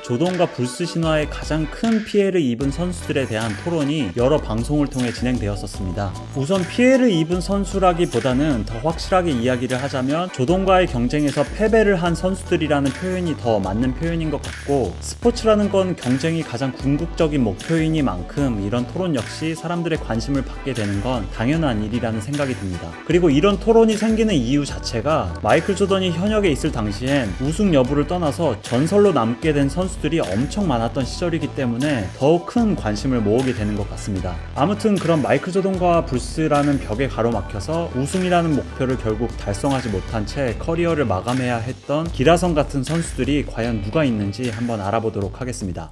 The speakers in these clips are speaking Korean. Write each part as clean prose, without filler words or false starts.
조던과 불스 신화에 가장 큰 피해를 입은 선수들에 대한 토론이 여러 방송을 통해 진행되었었습니다. 우선 피해를 입은 선수라기보다는 더 확실하게 이야기를 하자면 조던과의 경쟁에서 패배를 한 선수들이라는 표현이 더 맞는 표현인 것 같고, 스포츠라는 건 경쟁이 가장 궁극적인 목표이니만큼 이런 토론 역시 사람들의 관심을 받게 되는 건 당연한 일이라는 생각이 듭니다. 그리고 이런 토론이 생기는 이유 자체가 마이클 조던이 현역에 있을 당시엔 우승 여부를 떠나서 전설로 남게 된 선수들이 엄청 많았던 시절이기 때문에 더욱 큰 관심을 모으게 되는 것 같습니다. 아무튼 그런 마이클 조던과 불스라는 벽에 가로막혀서 우승이라는 목표를 결국 달성하지 못한 채 커리어를 마감해야 했던 기라성 같은 선수들이 과연 누가 있는지 한번 알아보도록 하겠습니다.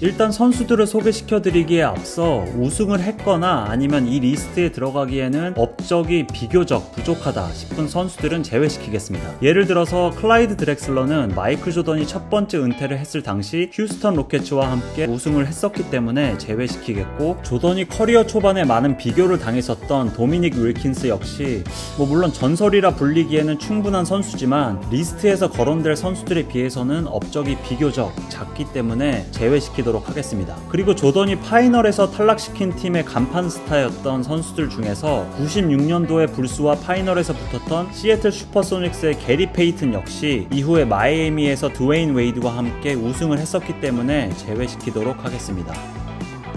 일단 선수들을 소개시켜드리기에 앞서 우승을 했거나 아니면 이 리스트에 들어가기에는 업적이 비교적 부족하다 싶은 선수들은 제외시키겠습니다. 예를 들어서 클라이드 드렉슬러는 마이클 조던이 첫 번째 은퇴를 했을 당시 휴스턴 로켓츠와 함께 우승을 했었기 때문에 제외시키겠고, 조던이 커리어 초반에 많은 비교를 당했었던 도미닉 윌킨스 역시 물론 전설이라 불리기에는 충분한 선수지만 리스트에서 거론될 선수들에 비해서는 업적이 비교적 작기 때문에 제외시키도록 하겠습니다. 그리고 조던이 파이널에서 탈락시킨 팀의 간판 스타였던 선수들 중에서 96년도에 불스와 파이널에서 붙었던 시애틀 슈퍼소닉스의 게리 페이튼 역시 이후에 마이애미에서 드웨인 웨이드와 함께 우승을 했었기 때문에 제외시키도록 하겠습니다.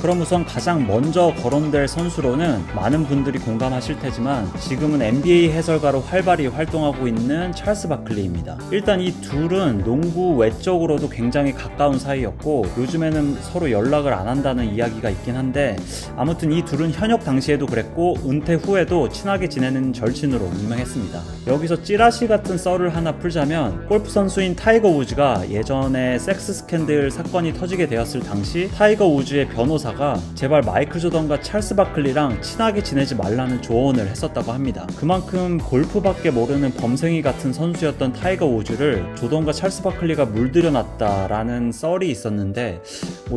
그럼 우선 가장 먼저 거론될 선수로는 많은 분들이 공감하실 테지만 지금은 NBA 해설가로 활발히 활동하고 있는 찰스 바클리입니다. 일단 이 둘은 농구 외적으로도 굉장히 가까운 사이였고 요즘에는 서로 연락을 안 한다는 이야기가 있긴 한데, 아무튼 이 둘은 현역 당시에도 그랬고 은퇴 후에도 친하게 지내는 절친으로 유명했습니다. 여기서 찌라시 같은 썰을 하나 풀자면, 골프 선수인 타이거 우즈가 예전에 섹스 스캔들 사건이 터지게 되었을 당시 타이거 우즈의 변호사가 제발 마이클 조던과 찰스 바클리랑 친하게 지내지 말라는 조언을 했었다고 합니다. 그만큼 골프밖에 모르는 범생이 같은 선수였던 타이거 우즈를 조던과 찰스 바클리가 물들여놨다라는 썰이 있었는데,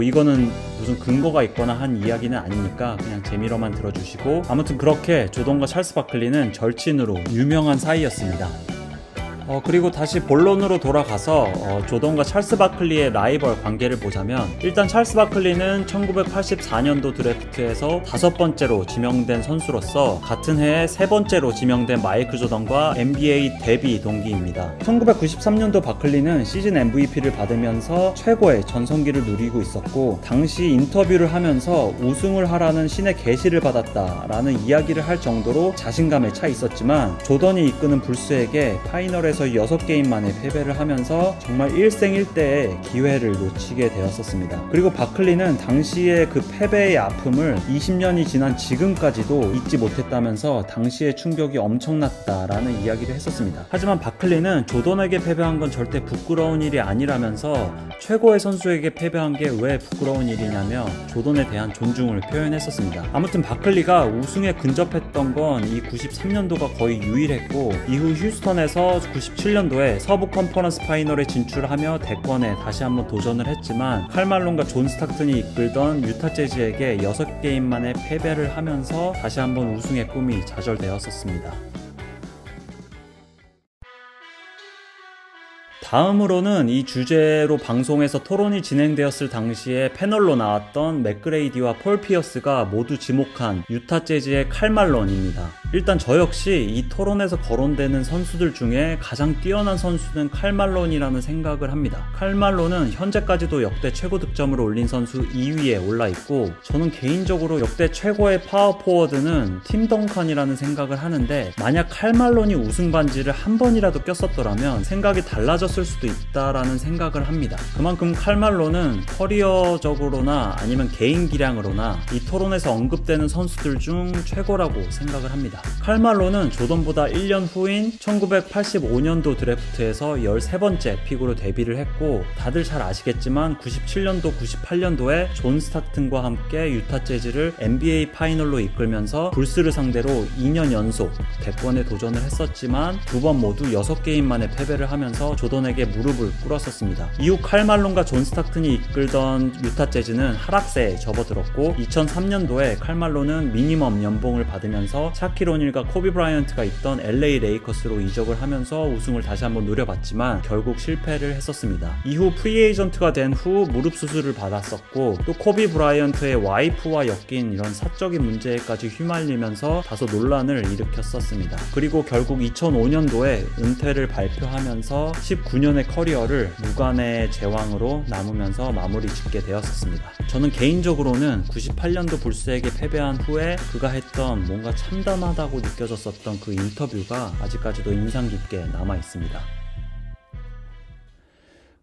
이거는 무슨 근거가 있거나 한 이야기는 아니니까 그냥 재미로만 들어주시고, 아무튼 그렇게 조던과 찰스 바클리는 절친으로 유명한 사이였습니다. 그리고 다시 본론으로 돌아가서 조던과 찰스 바클리의 라이벌 관계를 보자면, 일단 찰스 바클리는 1984년도 드래프트에서 5번째로 지명된 선수로서 같은 해에 3번째로 지명된 마이클 조던과 NBA 데뷔 동기입니다. 1993년도 바클리는 시즌 MVP를 받으면서 최고의 전성기를 누리고 있었고, 당시 인터뷰를 하면서 우승을 하라는 신의 계시를 받았다라는 이야기를 할 정도로 자신감에 차 있었지만, 조던이 이끄는 불스에게 파이널에서 6게임 만에 패배를 하면서 정말 일생일대의 기회를 놓치게 되었었습니다. 그리고 바클리는 당시의 그 패배의 아픔을 20년이 지난 지금까지도 잊지 못했다면서 당시의 충격이 엄청났다라는 이야기를 했었습니다. 하지만 바클리는 조던에게 패배한 건 절대 부끄러운 일이 아니라면서 최고의 선수에게 패배한 게 왜 부끄러운 일이냐며 조던에 대한 존중을 표현했었습니다. 아무튼 바클리가 우승에 근접했던 건 이 93년도가 거의 유일했고, 이후 휴스턴에서 97년도에 서부 컨퍼런스 파이널에 진출하며 대권에 다시 한번 도전을 했지만 칼 말론과 존 스타튼이 이끌던 유타 재즈에게 6게임 만에 패배를 하면서 다시 한번 우승의 꿈이 좌절되었었습니다. 다음으로는 이 주제로 방송에서 토론이 진행되었을 당시에 패널로 나왔던 맥그레이디와 폴 피어스가 모두 지목한 유타 재즈의 칼 말론입니다. 일단 저 역시 이 토론에서 거론되는 선수들 중에 가장 뛰어난 선수는 칼 말론이라는 생각을 합니다. 칼 말론은 현재까지도 역대 최고 득점을 올린 선수 2위에 올라있고, 저는 개인적으로 역대 최고의 파워포워드는 팀 덩컨이라는 생각을 하는데, 만약 칼 말론이 우승 반지를 한 번이라도 꼈었더라면 생각이 달라졌을 수도 있다라는 생각을 합니다. 그만큼 칼 말론은 커리어적으로나 아니면 개인 기량으로나 이 토론에서 언급되는 선수들 중 최고라고 생각을 합니다. 칼 말론은 조던보다 1년 후인 1985년도 드래프트에서 13번째 픽으로 데뷔를 했고, 다들 잘 아시겠지만 97년도, 98년도에 존 스타튼과 함께 유타 재즈를 NBA 파이널로 이끌면서 불스를 상대로 2년 연속 대권에 도전을 했었지만 두 번 모두 6게임 만에 패배를 하면서 조던의 조던에게 무릎을 꿇었었습니다. 이후 칼 말론과 존 스타튼이 이끌던 유타 재즈는 하락세에 접어들었고 2003년도에 칼 말론은 미니멈 연봉을 받으면서 샤킬 오닐과 코비 브라이언트가 있던 LA 레이커스로 이적을 하면서 우승을 다시 한번 노려봤지만 결국 실패를 했었습니다. 이후 프리에이전트가 된 후 무릎 수술을 받았었고 또 코비 브라이언트의 와이프와 엮인 이런 사적인 문제까지 휘말리면서 다소 논란을 일으켰었습니다. 그리고 결국 2005년도에 은퇴를 발표하면서 19년의 커리어를 무관의 제왕으로 남으면서 마무리 짓게 되었었습니다. 저는 개인적으로는 98년도 불스에게 패배한 후에 그가 했던 뭔가 참담하다고 느껴졌었던 그 인터뷰가 아직까지도 인상 깊게 남아 있습니다.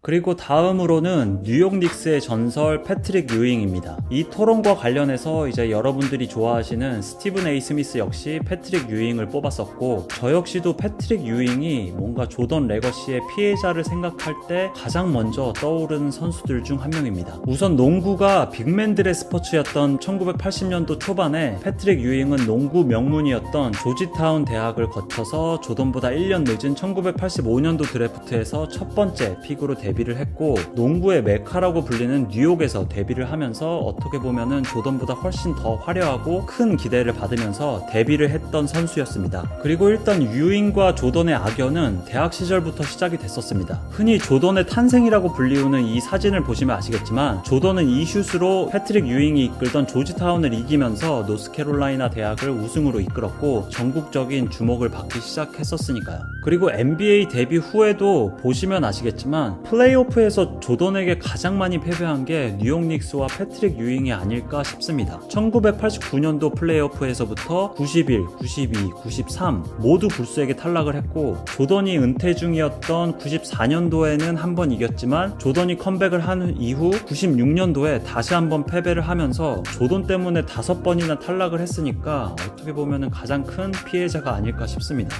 그리고 다음으로는 뉴욕 닉스의 전설 패트릭 유잉입니다. 이 토론과 관련해서 이제 여러분들이 좋아하시는 스티븐 A 스미스 역시 패트릭 유잉을 뽑았었고 저 역시도 패트릭 유잉이 뭔가 조던 레거시의 피해자를 생각할 때 가장 먼저 떠오르는 선수들 중 한 명입니다. 우선 농구가 빅맨들의 스포츠였던 1980년도 초반에 패트릭 유잉은 농구 명문이었던 조지타운 대학을 거쳐서 조던보다 1년 늦은 1985년도 드래프트에서 첫 번째 픽으로 데뷔를 했고 농구의 메카라고 불리는 뉴욕에서 데뷔를 하면서 어떻게 보면은 조던보다 훨씬 더 화려하고 큰 기대를 받으면서 데뷔를 했던 선수였습니다. 그리고 일단 유잉과 조던의 악연은 대학 시절부터 시작이 됐었습니다. 흔히 조던의 탄생이라고 불리우는 이 사진을 보시면 아시겠지만 조던은 이 슛으로 패트릭 유잉이 이끌던 조지타운을 이기면서 노스캐롤라이나 대학을 우승으로 이끌었고 전국적인 주목을 받기 시작했었으니까요. 그리고 NBA 데뷔 후에도 보시면 아시겠지만 플레이오프에서 조던에게 가장 많이 패배한 게 뉴욕 닉스와 패트릭 유잉이 아닐까 싶습니다. 1989년도 플레이오프에서부터 91, 92, 93 모두 불스에게 탈락을 했고 조던이 은퇴 중이었던 94년도에는 한 번 이겼지만 조던이 컴백을 한 이후 96년도에 다시 한번 패배를 하면서 조던 때문에 5번이나 탈락을 했으니까 어떻게 보면 가장 큰 피해자가 아닐까 싶습니다.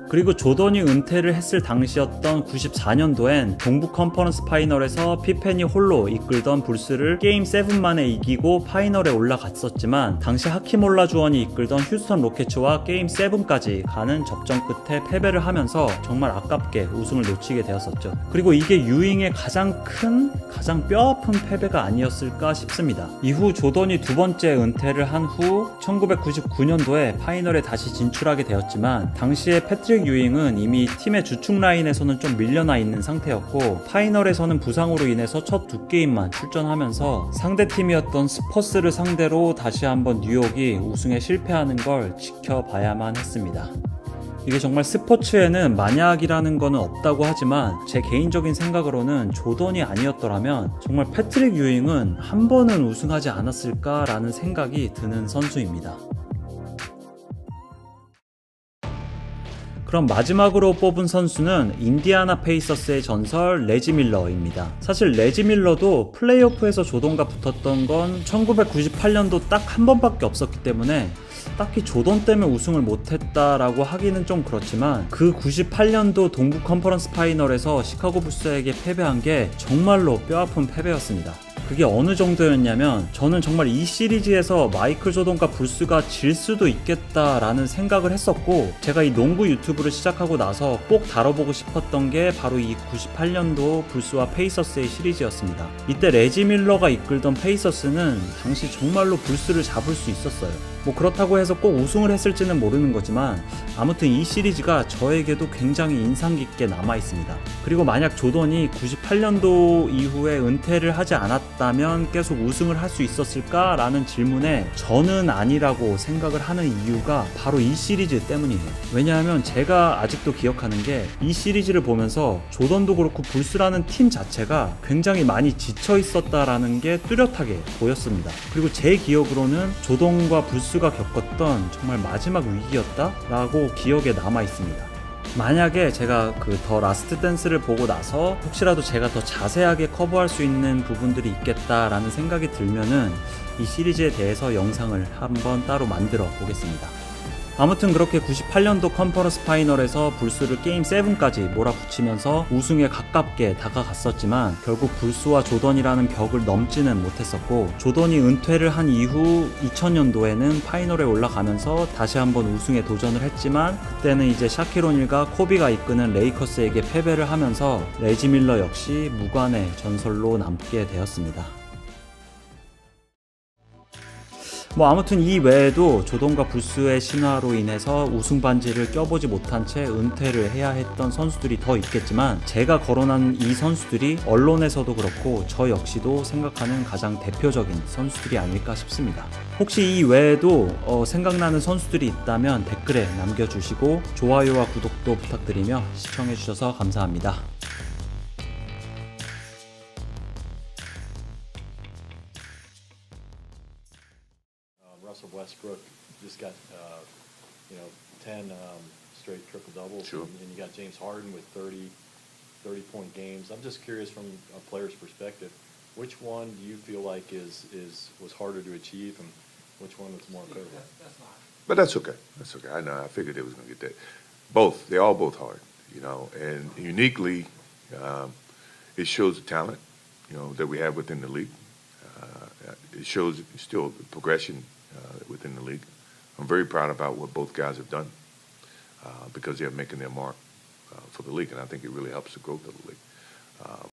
그리고 조던이 은퇴를 했을 당시였던 94년도엔 동부 컨퍼런스 파이널에서 피펜이 홀로 이끌던 불스를 게임 7만에 이기고 파이널에 올라갔었지만 당시 하킴 올라주원이 이끌던 휴스턴 로켓츠와 게임 7까지 가는 접전 끝에 패배를 하면서 정말 아깝게 우승을 놓치게 되었었죠. 그리고 이게 유잉의 가장 뼈아픈 패배가 아니었을까 싶습니다. 이후 조던이 두 번째 은퇴를 한 후 1999년도에 파이널에 다시 진출하게 되었지만 당시에 패트릭 유잉은 이미 팀의 주축 라인에서는 좀 밀려나 있는 상태였고 파이널에서는 부상으로 인해서 첫 두 게임만 출전하면서 상대팀이었던 스퍼스를 상대로 다시 한번 뉴욕이 우승에 실패하는 걸 지켜봐야만 했습니다. 이게 정말 스포츠에는 만약이라는 거는 없다고 하지만 제 개인적인 생각으로는 조던이 아니었더라면 정말 패트릭 유잉은 한 번은 우승하지 않았을까라는 생각이 드는 선수입니다. 그럼 마지막으로 뽑은 선수는 인디애나 페이서스의 전설 레지 밀러입니다. 사실 레지 밀러도 플레이오프에서 조던과 붙었던 건 1998년도 딱 한 번밖에 없었기 때문에 딱히 조던 때문에 우승을 못했다라고 하기는 좀 그렇지만 그 98년도 동부 컨퍼런스 파이널에서 시카고 불스에게 패배한 게 정말로 뼈아픈 패배였습니다. 그게 어느 정도였냐면 저는 정말 이 시리즈에서 마이클 조던과 불스가 질 수도 있겠다라는 생각을 했었고 제가 이 농구 유튜브를 시작하고 나서 꼭 다뤄보고 싶었던 게 바로 이 98년도 불스와 페이서스의 시리즈였습니다. 이때 레지 밀러가 이끌던 페이서스는 당시 정말로 불스를 잡을 수 있었어요. 뭐 그렇다고 해서 꼭 우승을 했을지는 모르는 거지만 아무튼 이 시리즈가 저에게도 굉장히 인상 깊게 남아 있습니다. 그리고 만약 조던이 98년도 이후에 은퇴를 하지 않았다면 계속 우승을 할 수 있었을까? 라는 질문에 저는 아니라고 생각을 하는 이유가 바로 이 시리즈 때문이에요. 왜냐하면 제가 아직도 기억하는 게 이 시리즈를 보면서 조던도 그렇고 불스라는 팀 자체가 굉장히 많이 지쳐 있었다라는 게 뚜렷하게 보였습니다. 그리고 제 기억으로는 조던과 불스가 겪었던 정말 마지막 위기였다? 라고 기억에 남아 있습니다. 만약에 제가 그 더 라스트 댄스를 보고 나서 혹시라도 제가 더 자세하게 커버할 수 있는 부분들이 있겠다라는 생각이 들면은 이 시리즈에 대해서 영상을 한번 따로 만들어 보겠습니다. 아무튼 그렇게 98년도 컨퍼런스 파이널에서 불스를 게임 7까지 몰아붙이면서 우승에 가깝게 다가갔었지만 결국 불스와 조던이라는 벽을 넘지는 못했었고, 조던이 은퇴를 한 이후 2000년도에는 파이널에 올라가면서 다시 한번 우승에 도전을 했지만 그때는 이제 샤킬 오닐과 코비가 이끄는 레이커스에게 패배를 하면서 레지 밀러 역시 무관의 전설로 남게 되었습니다. 아무튼 이 외에도 조던과 불스의 신화로 인해서 우승 반지를 껴보지 못한 채 은퇴를 해야 했던 선수들이 더 있겠지만, 제가 거론한 이 선수들이 언론에서도 그렇고 저 역시도 생각하는 가장 대표적인 선수들이 아닐까 싶습니다. 혹시 이 외에도 생각나는 선수들이 있다면 댓글에 남겨주시고 좋아요와 구독도 부탁드리며 시청해주셔서 감사합니다. Russell Westbrook just got, 10 straight triple doubles, Sure. and you got James Harden with 30-point games. I'm just curious from a player's perspective, which one do you feel like was harder to achieve, and which one was more incredible? But that's okay. That's okay. I know. I figured they was going to get that. Both. They're all both hard, and uniquely, it shows the talent, that we have within the league. It shows still progression within the league. I'm very proud about what both guys have done because they're making their mark for the league, and I think it really helps the growth of the league.